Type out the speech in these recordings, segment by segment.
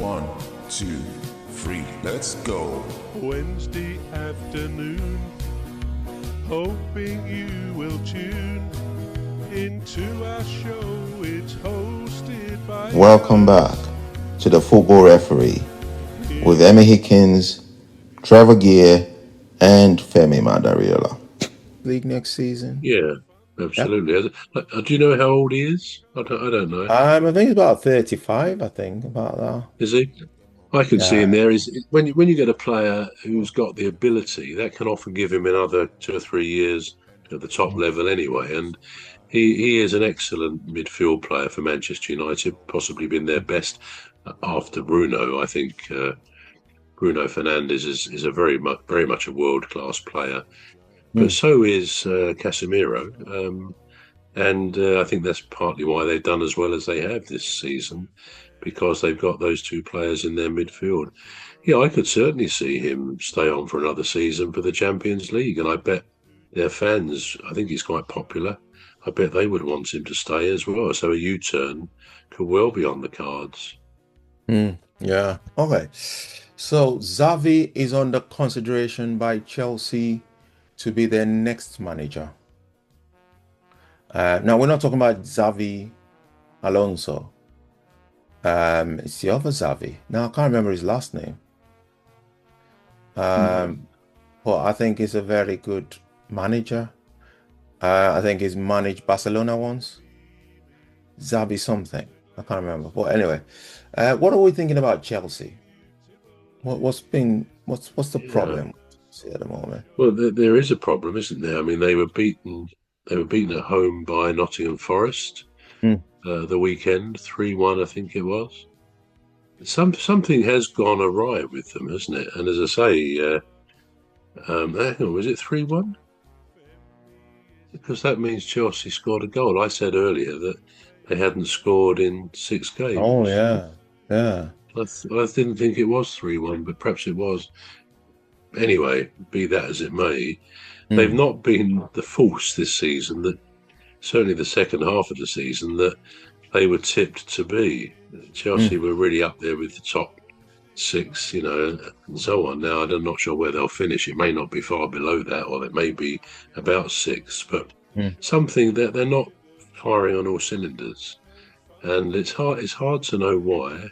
1, 2, 3, let's go. Wednesday afternoon, hoping you will tune into our show. It's hosted by Welcome back to the Football Referee with Emmy Hikins, Trevor Gear, and Femi Madariola. League next season. Yeah, absolutely. Do you know how old he is? I don't know. I think he's about 35. I think about that. Is he? I can see him there. Is when you get a player who's got the ability, that can often give him another 2 or 3 years at the top level anyway. And he is an excellent midfield player for Manchester United. Possibly been their best after Bruno. I think Bruno Fernandes is a very much a world class player. But so is Casemiro. And I think that's partly why they've done as well as they have this season, because they've got those two players in their midfield. Yeah, I could certainly see him stay on for another season for the Champions League. And I bet their fans, I think he's quite popular. I bet they would want him to stay as well. So a U-turn could well be on the cards. Yeah. Okay. So Xavi is under consideration by Chelsea to be their next manager. Now, we're not talking about Xavi Alonso. It's the other Xavi. Now, I can't remember his last name. But I think he's a very good manager. I think he's managed Barcelona once. Xavi something. I can't remember. But anyway, what are we thinking about Chelsea? What's the problem at the moment? Well, there is a problem, isn't there? I mean, they were beaten at home by Nottingham Forest the weekend, 3-1, I think it was. Something has gone awry with them, hasn't it? And as I say, was it 3-1? Because that means Chelsea scored a goal. I said earlier that they hadn't scored in 6 games. Oh, yeah. I didn't think it was 3-1, but perhaps it was. Anyway, be that as it may, they've not been the force this season that, certainly the second half of the season, that they were tipped to be. Chelsea were really up there with the top 6, and so on. Now, I'm not sure where they'll finish. It may not be far below that, or it may be about 6, but something that they're not firing on all cylinders. And it's hard to know why.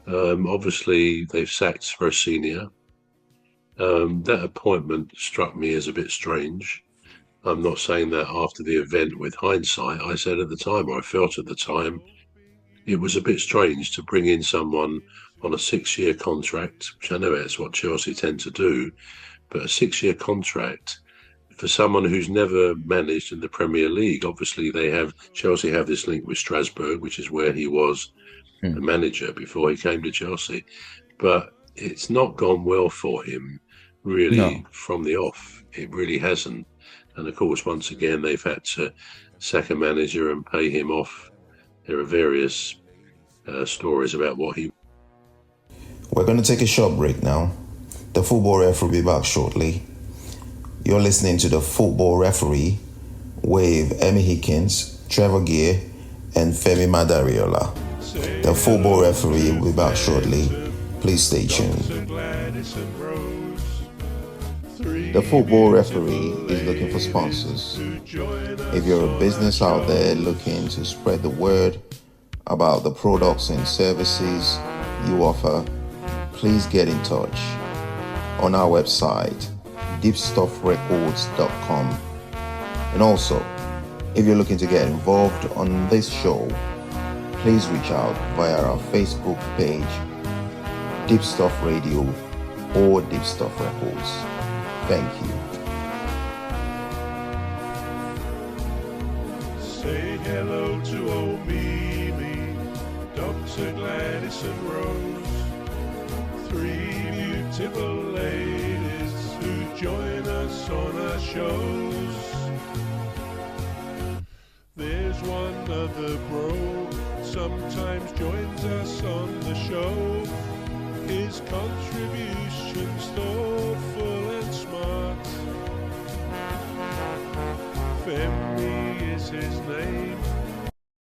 Obviously, they've sacked Senior. That appointment struck me as a bit strange. I'm not saying that after the event with hindsight. I said at the time, or I felt at the time, it was a bit strange to bring in someone on a 6-year contract, which I know that's what Chelsea tend to do, but a 6-year contract for someone who's never managed in the Premier League. Obviously, Chelsea have this link with Strasbourg, which is where he was the manager before he came to Chelsea. But it's not gone well for him, really, from the off. It really hasn't. And of course, once again, they've had to sack a manager and pay him off. There are various stories about what he... We're going to take a short break now. The Football Referee will be back shortly. You're listening to the Football Referee with Emmy Hikins, Trevor Gear, and Femi Madariola. The Football Referee will be back shortly. Please stay tuned. The Football Referee is looking for sponsors. If you're a business out there looking to spread the word about the products and services you offer, please get in touch on our website, deepstuffrecords.com. And also, if you're looking to get involved on this show, please reach out via our Facebook page, Deep Stuff Radio or Deep Stuff Records. Thank you. Say hello to old Mimi, Dr. Gladys and Rose, 3 beautiful ladies who join us on our shows. There's one other bro, sometimes joins us on the show. His contribution